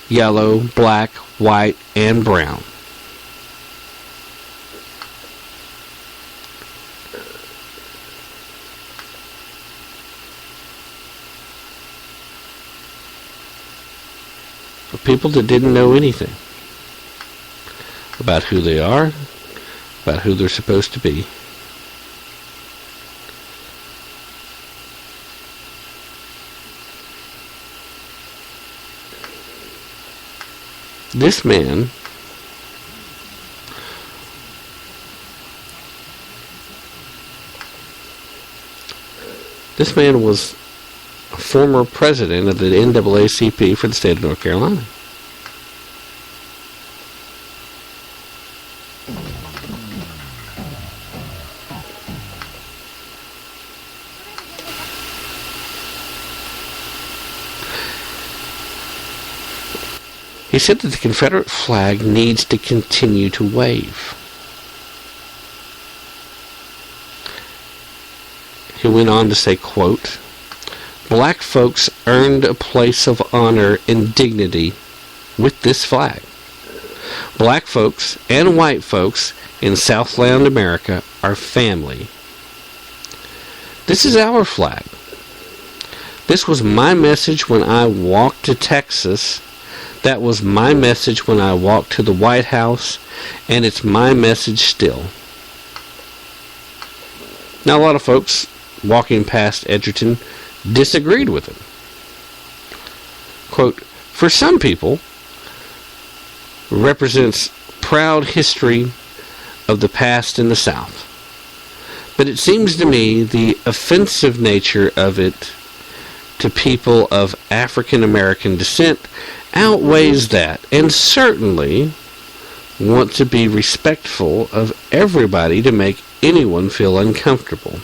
yellow, black, white, and brown. For people that didn't know anything about who they are, about who they're supposed to be. This man was a former president of the NAACP for the state of North Carolina. He said that the Confederate flag needs to continue to wave. He went on to say, quote, "Black folks earned a place of honor and dignity with this flag. Black folks and white folks in Southland America are family. This is our flag. This was my message when I walked to Texas. That was my message when I walked to the White House, and it's my message still." Now, a lot of folks walking past Edgerton disagreed with him. Quote, "For some people, represents proud history of the past in the South. But it seems to me the offensive nature of it to people of African American descent outweighs that, and certainly want to be respectful of everybody to make anyone feel uncomfortable."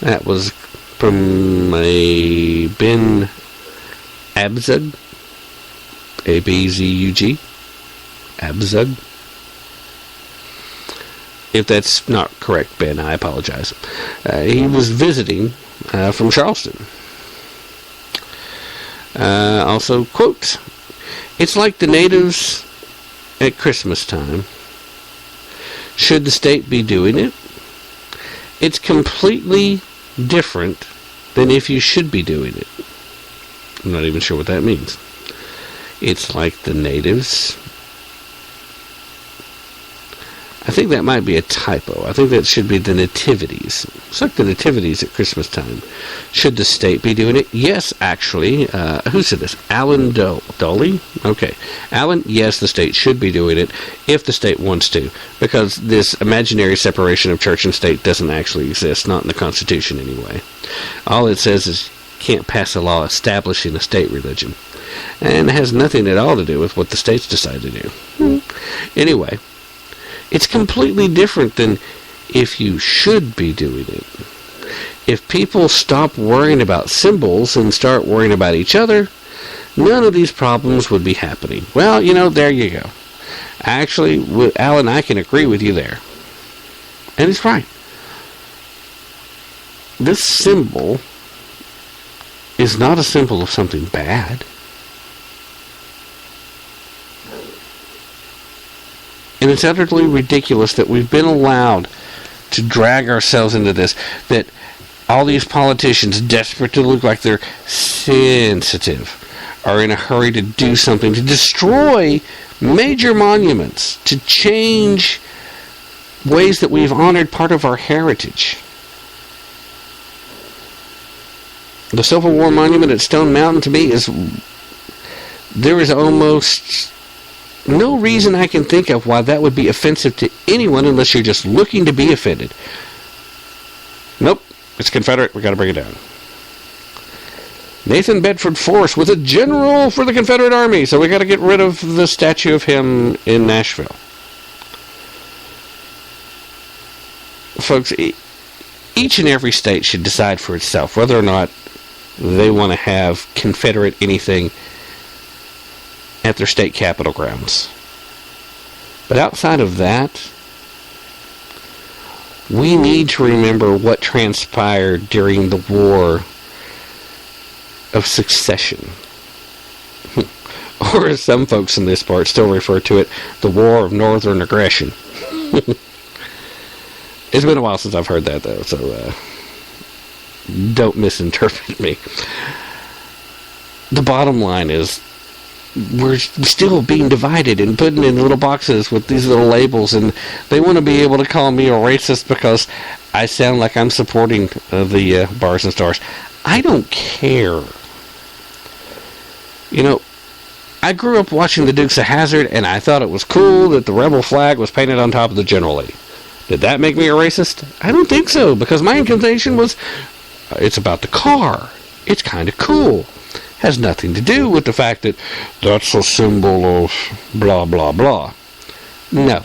That was from a Ben Abzug, A-B-Z-U-G, Abzug. If that's not correct, Ben, I apologize. He was visiting from Charleston. Also, quote, "It's like the natives at Christmas time. Should the state be doing it? It's completely different than if you should be doing it." I'm not even sure what that means. It's like the natives. I think that might be a typo. I think that should be the nativities. It's like the nativities at Christmas time. Should the state be doing it? Yes, actually. Who said this? Alan Doley? Okay. Alan, yes, the state should be doing it if the state wants to, because this imaginary separation of church and state doesn't actually exist, not in the Constitution anyway. All it says is you can't pass a law establishing a state religion. And it has nothing at all to do with what the states decide to do. Anyway, it's completely different than if you should be doing it. If people stop worrying about symbols and start worrying about each other, none of these problems would be happening. Well, there you go. Actually, Alan, I can agree with you there. And he's right. This symbol is not a symbol of something bad. And it's utterly ridiculous that we've been allowed to drag ourselves into this, that all these politicians, desperate to look like they're sensitive, are in a hurry to do something, to destroy major monuments, to change ways that we've honored part of our heritage. The Civil War monument at Stone Mountain, to me, there is almost no reason I can think of why that would be offensive to anyone unless you're just looking to be offended. Nope, it's Confederate, we gotta bring it down. Nathan Bedford Forrest was a general for the Confederate Army, so we gotta get rid of the statue of him in Nashville. Folks, each and every state should decide for itself whether or not they want to have Confederate anything at their state capitol grounds. But outside of that, we need to remember what transpired during the War of Succession. Or as some folks in this part still refer to it, the War of Northern Aggression. It's been a while since I've heard that, though, so don't misinterpret me. The bottom line is, we're still being divided and put in little boxes with these little labels, and they want to be able to call me a racist because I sound like I'm supporting the Bars and Stars. I don't care. You know, I grew up watching the Dukes of Hazzard, and I thought it was cool that the rebel flag was painted on top of the General Lee. Did that make me a racist? I don't think so, because my inclination was, it's about the car. It's kind of cool. Has nothing to do with the fact that that's a symbol of blah, blah, blah. No.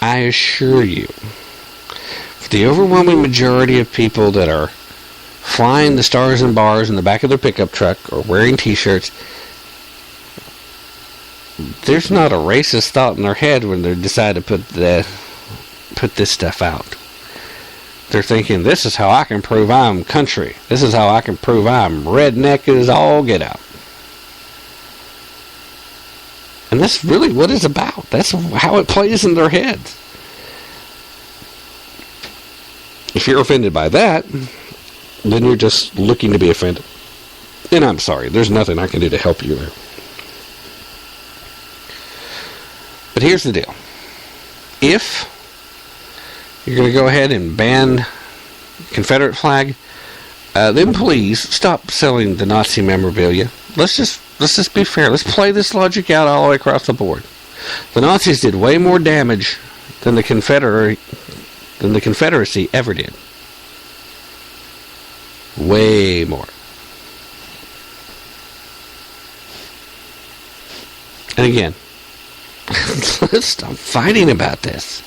I assure you, for the overwhelming majority of people that are flying the stars and bars in the back of their pickup truck or wearing t-shirts, there's not a racist thought in their head when they decide to put this stuff out. They're thinking, this is how I can prove I'm country. This is how I can prove I'm redneck as all get out. And that's really what it's about. That's how it plays in their heads. If you're offended by that, then you're just looking to be offended. And I'm sorry, there's nothing I can do to help you there. But here's the deal. If you're going to go ahead and ban Confederate flag, then please stop selling the Nazi memorabilia. Let's just be fair. Let's play this logic out all the way across the board. The Nazis did way more damage than the Confederacy ever did. Way more. And again, let's stop fighting about this.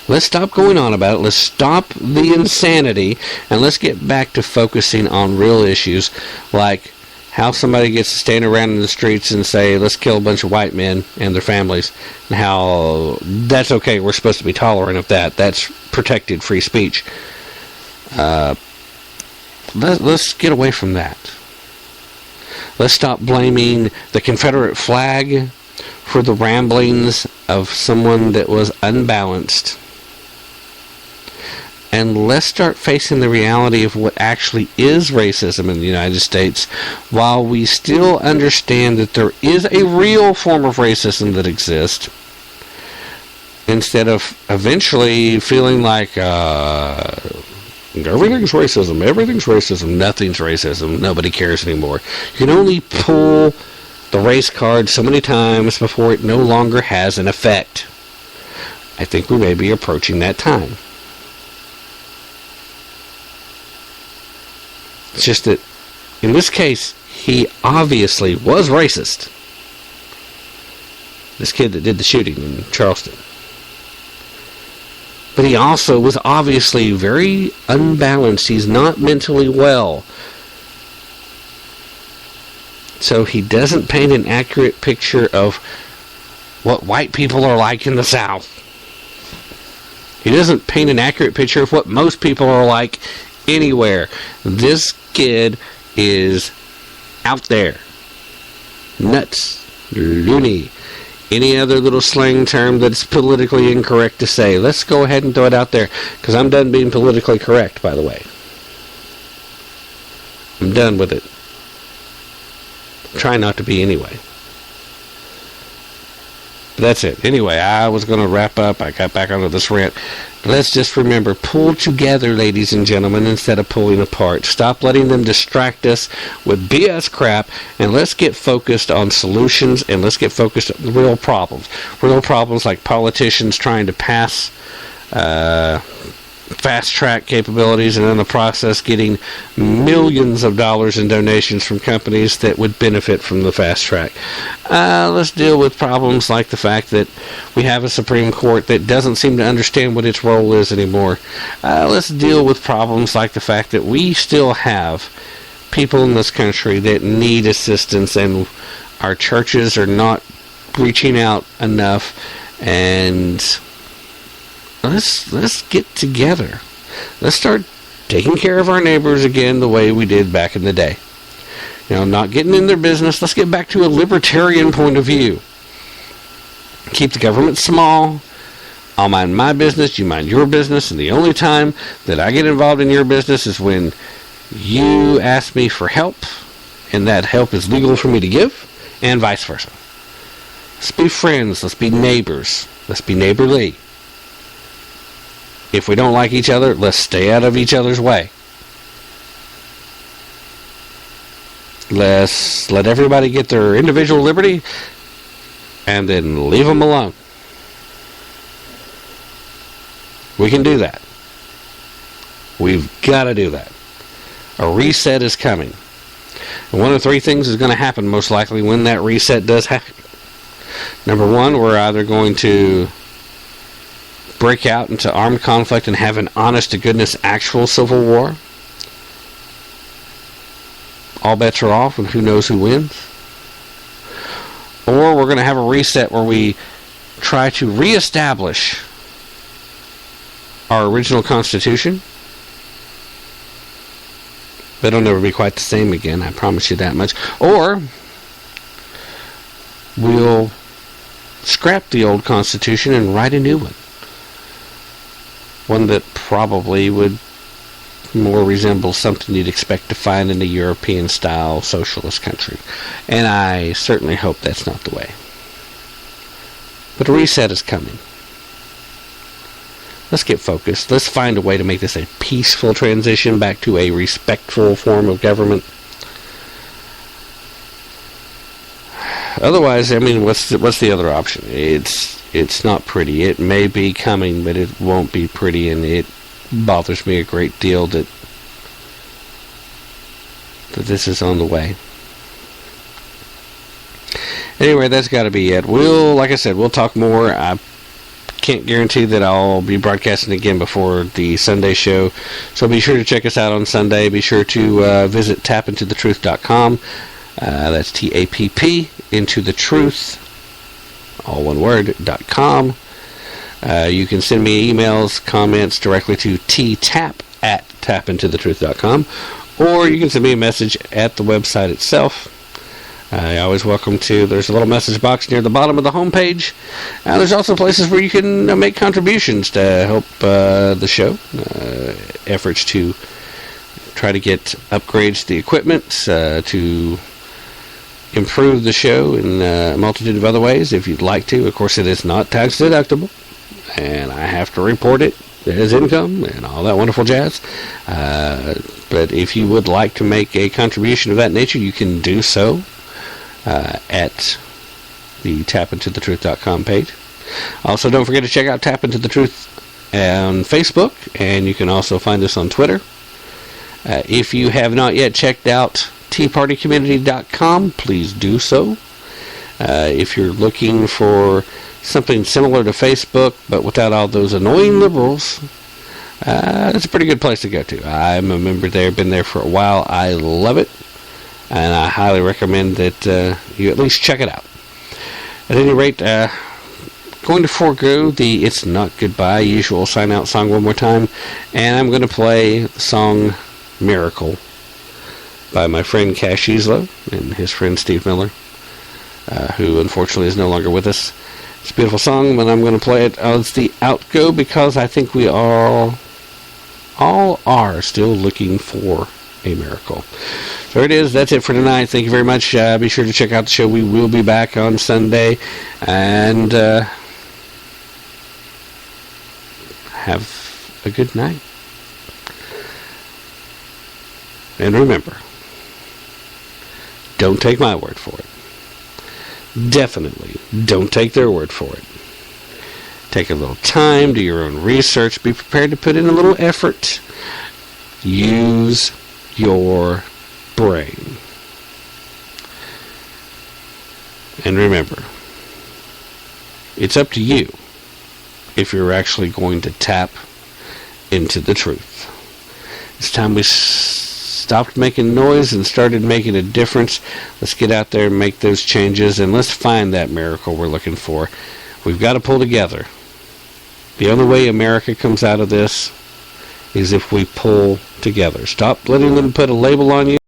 Let's stop going on about it. Let's stop the insanity, and let's get back to focusing on real issues like how somebody gets to stand around in the streets and say, let's kill a bunch of white men and their families, and how that's okay. We're supposed to be tolerant of that. That's protected free speech. Let's get away from that. Let's stop blaming the Confederate flag for the ramblings of someone that was unbalanced. And let's start facing the reality of what actually is racism in the United States, while we still understand that there is a real form of racism that exists, instead of eventually feeling like everything's racism, nothing's racism, nobody cares anymore. You can only pull the race card so many times before it no longer has an effect. I think we may be approaching that time. It's just that, in this case, he obviously was racist. This kid that did the shooting in Charleston. But he also was obviously very unbalanced. He's not mentally well. So he doesn't paint an accurate picture of what white people are like in the South. He doesn't paint an accurate picture of what most people are like anywhere. This kid is out there. Nuts. Loony. Any other little slang term that's politically incorrect to say. Let's go ahead and throw it out there, because I'm done being politically correct, by the way. I'm done with it. Try not to be anyway. But that's it. Anyway, I was going to wrap up. I got back onto this rant. Let's just remember, pull together, ladies and gentlemen, instead of pulling apart. Stop letting them distract us with BS crap, and let's get focused on solutions, and let's get focused on real problems. Real problems like politicians trying to pass fast-track capabilities, and in the process getting millions of dollars in donations from companies that would benefit from the fast track. Let's deal with problems like the fact that we have a Supreme Court that doesn't seem to understand what its role is anymore. Let's deal with problems like the fact that we still have people in this country that need assistance, and our churches are not reaching out enough. And let's get together. Let's start taking care of our neighbors again the way we did back in the day. Not getting in their business. Let's get back to a libertarian point of view. Keep the government small. I'll mind my business, you mind your business, and the only time that I get involved in your business is when you ask me for help, and that help is legal for me to give, and vice versa. Let's be friends. Let's be neighbors. Let's be neighborly. If we don't like each other, let's stay out of each other's way. Let's let everybody get their individual liberty and then leave them alone. We can do that. We've got to do that. A reset is coming. And one of three things is going to happen most likely when that reset does happen. Number one, we're either going to break out into armed conflict and have an honest-to-goodness actual civil war. All bets are off, and who knows who wins. Or we're going to have a reset where we try to reestablish our original Constitution. But it'll never be quite the same again, I promise you that much. Or we'll scrap the old Constitution and write a new one. One that probably would more resemble something you'd expect to find in a European-style socialist country. And I certainly hope that's not the way. But a reset is coming. Let's get focused. Let's find a way to make this a peaceful transition back to a respectful form of government. Otherwise, what's the other option? It's not pretty. It may be coming, but it won't be pretty, and it bothers me a great deal that this is on the way. Anyway, that's got to be it. Like I said, we'll talk more. I can't guarantee that I'll be broadcasting again before the Sunday show, so be sure to check us out on Sunday. Be sure to visit tappintothetruth.com. That's TAPP into the truth, all one word, .com. You can send me emails, comments directly to ttap@tappintothetruth.com, or you can send me a message at the website itself. You're always welcome to. There's a little message box near the bottom of the homepage. There's also places where you can make contributions to help the show. Efforts to try to get upgrades to the equipment, to improve the show in a multitude of other ways if you'd like to. Of course, it is not tax deductible, and I have to report it as income and all that wonderful jazz. But if you would like to make a contribution of that nature, you can do so at the tappintothetruth.com page. Also, don't forget to check out Tap Into the Truth on Facebook, and you can also find us on Twitter. If you have not yet checked out teapartycommunity.com, please do so. If you're looking for something similar to Facebook, but without all those annoying liberals, it's a pretty good place to go to. I'm a member there, been there for a while. I love it, and I highly recommend that you at least check it out. At any rate, going to forego the It's Not Goodbye usual sign-out song one more time, and I'm going to play the song Miracle by my friend Cash Islo and his friend Steve Miller, who unfortunately is no longer with us. It's a beautiful song, but I'm going to play it as the outgo because I think we all are still looking for a miracle. So it is. That's it for tonight. Thank you very much. Be sure to check out the show. We will be back on Sunday, and have a good night. And remember, don't take my word for it. Definitely don't take their word for it. Take a little time, do your own research, be prepared to put in a little effort. Use your brain. And remember, it's up to you if you're actually going to tap into the truth. It's time we stopped making noise and started making a difference. Let's get out there and make those changes, and let's find that miracle we're looking for. We've got to pull together. The only way America comes out of this is if we pull together. Stop letting them put a label on you.